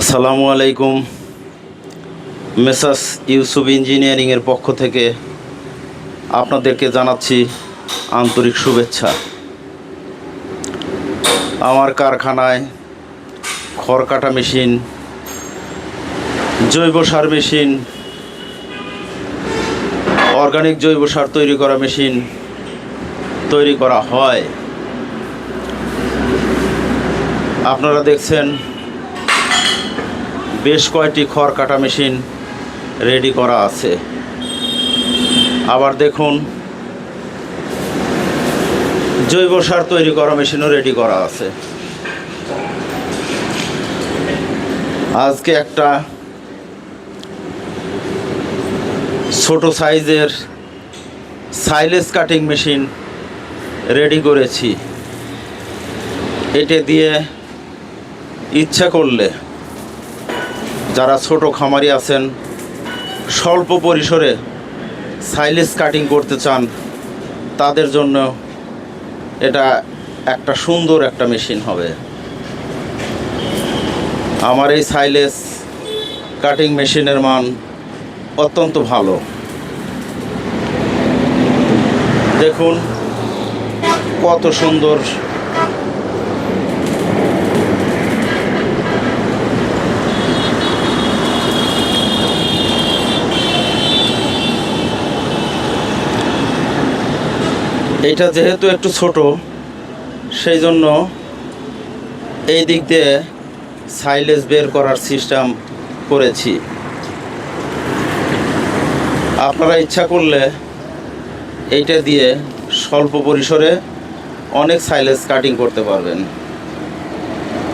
আসসালামু আলাইকুম। মেসার্স ইউসুফ ইঞ্জিনিয়ারিংয়ের পক্ষ থেকে আপনাদেরকে জানাচ্ছি আন্তরিক শুভেচ্ছা। আমার কারখানায় খড় কাটা মেশিন, জৈব সার মেশিন, অর্গানিক জৈব সার তৈরি করা মেশিন তৈরি করা হয়। আপনারা দেখছেন বেশ কয়েকটি খড় কাটা মেশিন রেডি করা আছে। আবার দেখুন জৈব সার তৈরি করা মেশিনও রেডি করা আছে। আজকে একটা ছোট সাইজের সাইলেজ কাটিং মেশিন রেডি করেছি। এটা দিয়ে ইচ্ছা করলে যারা ছোট খামারি আছেন, স্বল্প পরিসরে সাইলেজ কাটিং করতে চান, তাদের জন্য এটা একটা সুন্দর একটা মেশিন হবে। আমার এই সাইলেজ কাটিং মেশিনের মান অত্যন্ত ভালো। দেখুন কত সুন্দর এইটা যেহেতু একটু ছোট, সেই জন্য এই দিক দিয়ে সাইলেজ বের করার সিস্টেম করেছি। আপনারা ইচ্ছা করলে এইটা দিয়ে স্বল্প পরিসরে অনেক সাইলেজ কাটিং করতে পারবেন।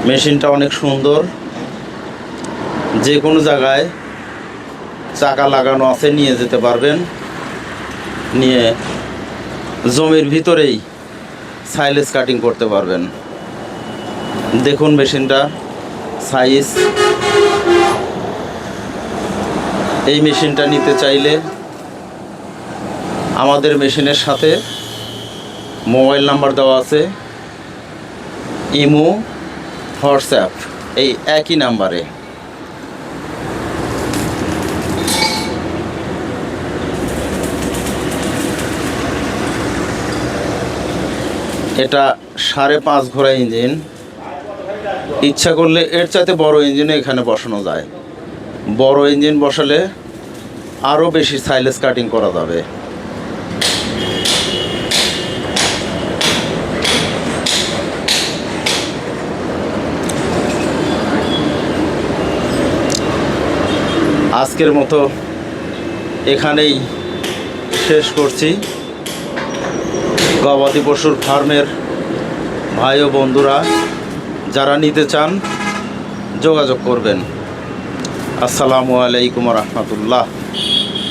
মেশিনটা অনেক সুন্দর, যে কোনো জায়গায় চাকা লাগানো আছে নিয়ে যেতে পারবেন। নিয়ে জমির ভিতরেই সাইলেজ কাটিং করতে পারবেন। দেখুন মেশিনটা সাইজ। এই মেশিনটা নিতে চাইলে আমাদের মেশিনের সাথে মোবাইল নাম্বার দেওয়া আছে, ইমো, হোয়াটসঅ্যাপ এই একই নাম্বারে। এটা 5.5 ঘোড়া ইঞ্জিন। ইচ্ছা করলে এর চাইতে বড় ইঞ্জিনও এখানে বসানো যায়। বড় ইঞ্জিন বসালে আরও বেশি সাইলেজ কাটিং করা যাবে। আজকের মতো এখানেই শেষ করছি। গবাদি পশুর ফার্মের ভাই ও বন্ধুরা যারা নিতে চান যোগাযোগ করবেন। আসসালামু আলাইকুম রহমতুল্লাহ।